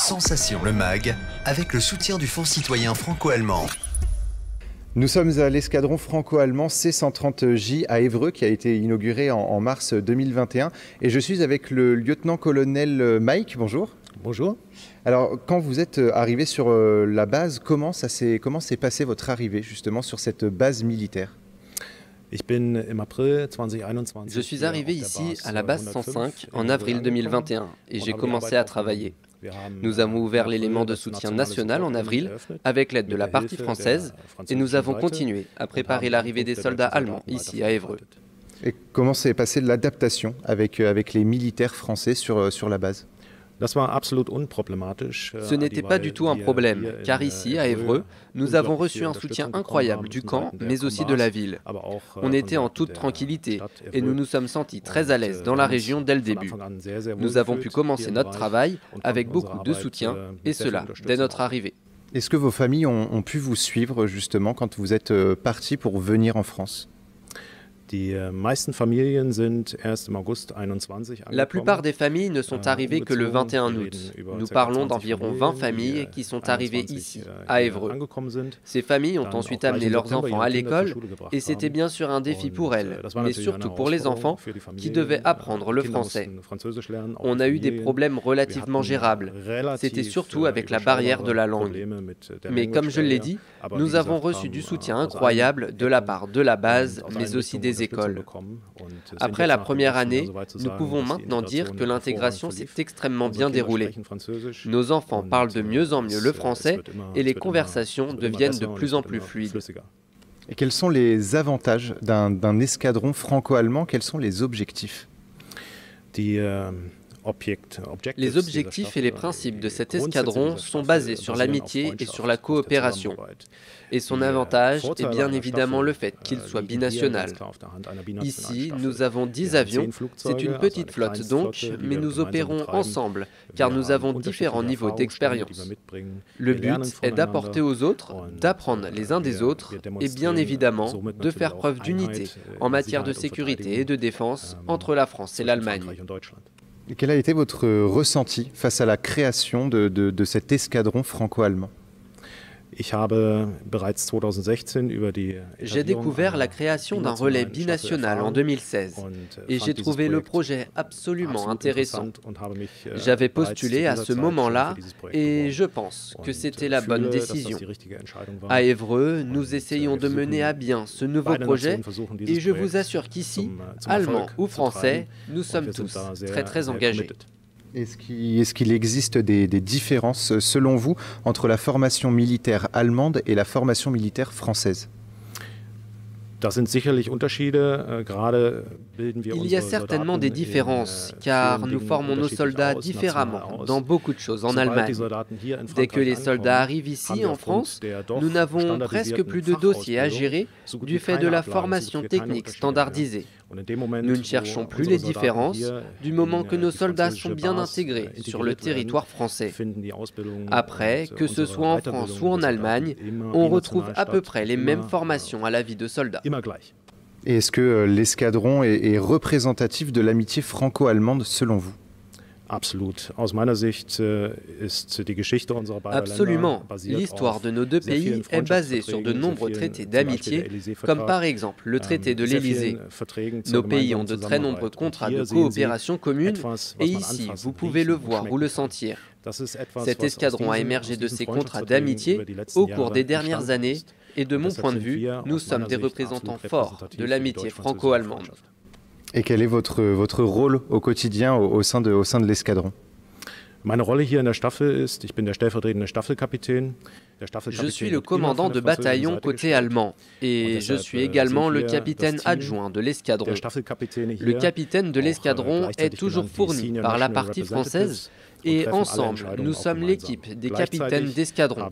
Sensation le MAG, avec le soutien du Fonds citoyen franco-allemand. Nous sommes à l'escadron franco-allemand C-130J à Évreux qui a été inauguré en mars 2021 et je suis avec le lieutenant-colonel Mike. Bonjour. Bonjour. Alors quand vous êtes arrivé sur la base, comment s'est passé votre arrivée justement sur cette base militaire ? Je suis arrivé ici à la base 105 en avril 2021 et j'ai commencé à travailler. Nous avons ouvert l'élément de soutien national en avril avec l'aide de la partie française et nous avons continué à préparer l'arrivée des soldats allemands ici à Évreux. Et comment s'est passée l'adaptation avec les militaires français sur la base ? Ce n'était pas du tout un problème, car ici, à Évreux, nous avons reçu un soutien incroyable du camp, mais aussi de la ville. On était en toute tranquillité et nous nous sommes sentis très à l'aise dans la région dès le début. Nous avons pu commencer notre travail avec beaucoup de soutien, et cela dès notre arrivée. Est-ce que vos familles ont pu vous suivre justement quand vous êtes partis pour venir en France ? La plupart des familles ne sont arrivées que le 21 août. Nous parlons d'environ 20 familles qui sont arrivées ici, à Évreux. Ces familles ont ensuite amené leurs enfants à l'école et c'était bien sûr un défi pour elles, mais surtout pour les enfants qui devaient apprendre le français. On a eu des problèmes relativement gérables. C'était surtout avec la barrière de la langue. Mais comme je l'ai dit, nous avons reçu du soutien incroyable de la part de la base, mais aussi des écoles. Après la première année, nous pouvons maintenant dire que l'intégration s'est extrêmement bien déroulée. Nos enfants parlent de mieux en mieux le français et les conversations deviennent de plus en plus fluides. Et quels sont les avantages d'un escadron franco-allemand? Quels sont les objectifs? Les objectifs et les principes de cet escadron sont basés sur l'amitié et sur la coopération. Et son avantage est bien évidemment le fait qu'il soit binational. Ici, nous avons 10 avions, c'est une petite flotte donc, mais nous opérons ensemble, car nous avons différents niveaux d'expérience. Le but est d'apporter aux autres, d'apprendre les uns des autres, et bien évidemment, de faire preuve d'unité en matière de sécurité et de défense entre la France et l'Allemagne. Et quel a été votre ressenti face à la création de cet escadron franco-allemand ? J'ai découvert la création d'un relais binational en 2016 et j'ai trouvé le projet absolument intéressant. J'avais postulé à ce moment-là et je pense que c'était la bonne décision. À Évreux, nous essayons de mener à bien ce nouveau projet et je vous assure qu'ici, Allemands ou Français, nous sommes tous très engagés. Est-ce qu'il existe des différences, selon vous, entre la formation militaire allemande et la formation militaire française ? Il y a certainement des différences, car nous formons nos soldats différemment dans beaucoup de choses en Allemagne. Dès que les soldats arrivent ici, en France, nous n'avons presque plus de dossiers à gérer du fait de la formation technique standardisée. Nous ne cherchons plus les différences du moment que nos soldats sont bien intégrés sur le territoire français. Après, que ce soit en France ou en Allemagne, on retrouve à peu près les mêmes formations à la vie de soldats. Et est-ce que l'escadron est représentatif de l'amitié franco-allemande selon vous ? Absolument. L'histoire de nos deux pays est basée sur de nombreux traités d'amitié, comme par exemple le traité de l'Élysée. Nos pays ont de très nombreux contrats de coopération commune, et ici, vous pouvez le voir ou le sentir. Cet escadron a émergé de ces contrats d'amitié au cours des dernières années, et de mon point de vue, nous sommes des représentants forts de l'amitié franco-allemande. Et quel est votre rôle au quotidien au sein de l'escadron ? Je suis le commandant de bataillon côté allemand et je suis également le capitaine adjoint de l'escadron. Le capitaine de l'escadron est toujours fourni par la partie française et ensemble, nous sommes l'équipe des capitaines d'escadron,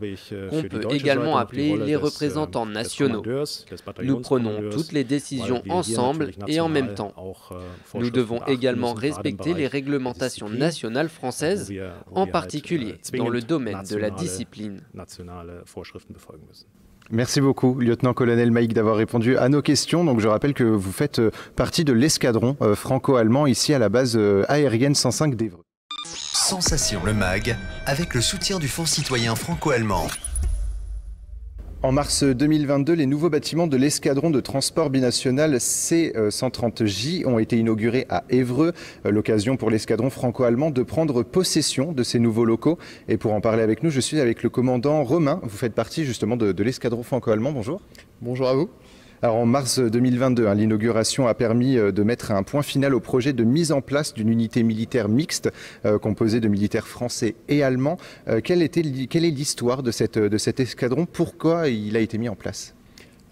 qu'on peut également appeler les représentants nationaux. Nous prenons toutes les décisions ensemble et en même temps. Nous devons également respecter les réglementations nationales françaises, en particulier dans le domaine de la discipline. Merci beaucoup, lieutenant-colonel Mike, d'avoir répondu à nos questions. Donc, je rappelle que vous faites partie de l'escadron franco-allemand ici à la base aérienne 105 d'Évreux. Sensation le MAG, avec le soutien du Fonds citoyen franco-allemand. En mars 2022, les nouveaux bâtiments de l'escadron de transport binational C-130J ont été inaugurés à Évreux. L'occasion pour l'escadron franco-allemand de prendre possession de ces nouveaux locaux. Et pour en parler avec nous, je suis avec le commandant Romain. Vous faites partie justement de l'escadron franco-allemand. Bonjour. Bonjour à vous. Alors en mars 2022, l'inauguration a permis de mettre un point final au projet de mise en place d'une unité militaire mixte composée de militaires français et allemands. Quelle est l'histoire de cet escadron? Pourquoi il a été mis en place?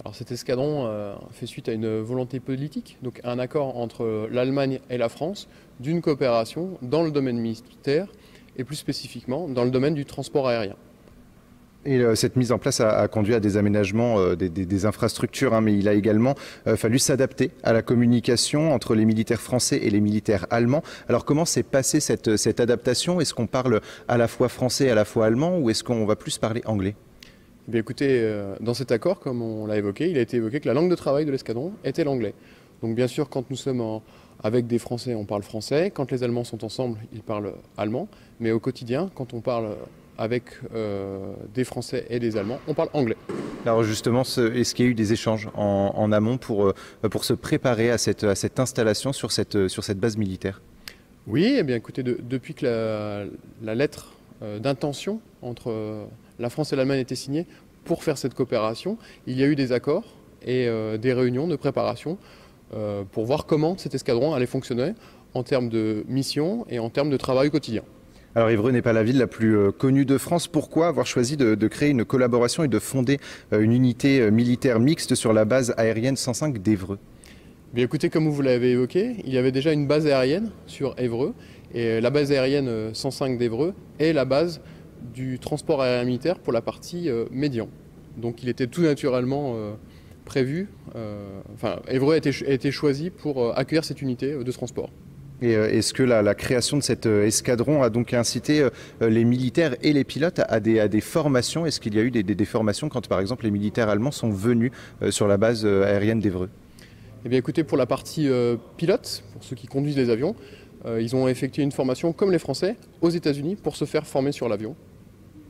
Alors cet escadron fait suite à une volonté politique, donc un accord entre l'Allemagne et la France d'une coopération dans le domaine militaire et plus spécifiquement dans le domaine du transport aérien. Et cette mise en place a conduit à des aménagements des infrastructures, mais il a également fallu s'adapter à la communication entre les militaires français et les militaires allemands. Alors comment s'est passée cette adaptation? Est-ce qu'on parle à la fois français et à la fois allemand, ou est-ce qu'on va plus parler anglais? Eh bien, écoutez, dans cet accord, comme on l'a évoqué, il a été évoqué que la langue de travail de l'escadron était l'anglais. Donc bien sûr, quand nous sommes avec des Français, on parle français. Quand les Allemands sont ensemble, ils parlent allemand. Mais au quotidien, quand on parle avec des Français et des Allemands, on parle anglais. Alors justement, est-ce qu'il y a eu des échanges en amont pour se préparer à cette installation sur cette base militaire? Oui, eh bien, écoutez, depuis que la lettre d'intention entre la France et l'Allemagne a été signée pour faire cette coopération, il y a eu des accords et des réunions de préparation pour voir comment cet escadron allait fonctionner en termes de mission et en termes de travail quotidien. Alors Évreux n'est pas la ville la plus connue de France. Pourquoi avoir choisi de créer une collaboration et de fonder une unité militaire mixte sur la base aérienne 105 d'Évreux? Bien écoutez, comme vous l'avez évoqué, il y avait déjà une base aérienne sur Évreux. Et la base aérienne 105 d'Évreux est la base du transport aérien militaire pour la partie médian. Donc il était tout naturellement prévu. Évreux a été choisi pour accueillir cette unité de transport. Et est-ce que la création de cet escadron a donc incité les militaires et les pilotes à des formations? Est-ce qu'il y a eu des formations quand, par exemple, les militaires allemands sont venus sur la base aérienne d'Évreux? Eh bien, écoutez, pour la partie pilote, pour ceux qui conduisent les avions, ils ont effectué une formation, comme les Français, aux États-Unis pour se faire former sur l'avion.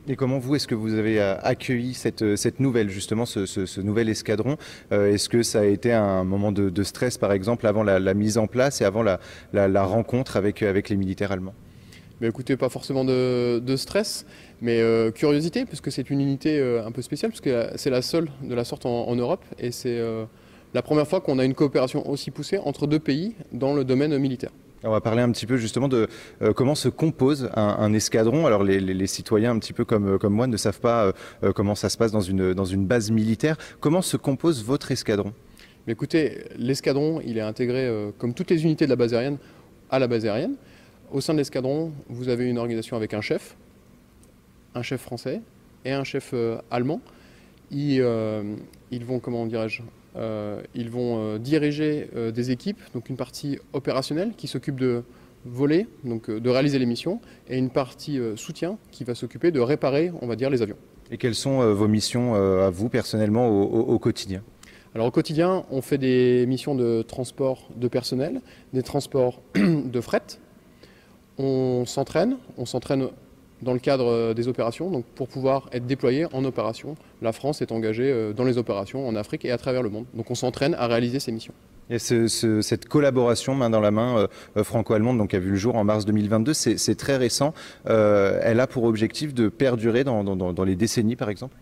Et comment est-ce que vous avez accueilli cette nouvelle, justement, ce nouvel escadron? Est-ce que ça a été un moment de stress, par exemple, avant la mise en place et avant la rencontre avec les militaires allemands? Mais écoutez, pas forcément de stress, mais curiosité, puisque c'est une unité un peu spéciale, puisque c'est la seule de la sorte en Europe, et c'est la première fois qu'on a une coopération aussi poussée entre deux pays dans le domaine militaire. On va parler un petit peu justement de comment se compose un escadron. Alors les citoyens un petit peu comme moi ne savent pas comment ça se passe dans une base militaire. Comment se compose votre escadron? Mais écoutez, l'escadron, il est intégré comme toutes les unités de la base aérienne à la base aérienne. Au sein de l'escadron, vous avez une organisation avec un chef français et un chef allemand. Ils vont, comment dirais-je, ils vont diriger des équipes, donc une partie opérationnelle qui s'occupe de voler, donc de réaliser les missions, et une partie soutien qui va s'occuper de réparer, on va dire, les avions. Et quelles sont vos missions à vous personnellement au quotidien? Alors au quotidien, on fait des missions de transport de personnel, des transports de fret. On s'entraîne dans le cadre des opérations, donc pour pouvoir être déployé en opération. La France est engagée dans les opérations en Afrique et à travers le monde. Donc on s'entraîne à réaliser ces missions. Et cette collaboration main dans la main franco-allemande donc, a vu le jour en mars 2022, c'est très récent. Elle a pour objectif de perdurer dans les décennies par exemple?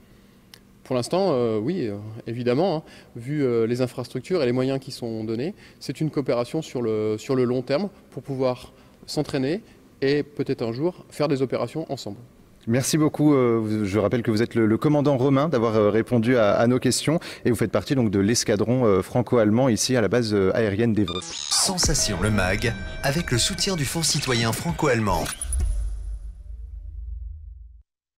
Pour l'instant, oui, évidemment. Hein. Vu les infrastructures et les moyens qui sont donnés, c'est une coopération sur le long terme pour pouvoir s'entraîner et peut-être un jour faire des opérations ensemble. Merci beaucoup. Je rappelle que vous êtes le commandant Romain d'avoir répondu à nos questions et vous faites partie donc de l'escadron franco-allemand ici à la base aérienne d'Évreux. Sensation le MAG avec le soutien du Fonds citoyen franco-allemand.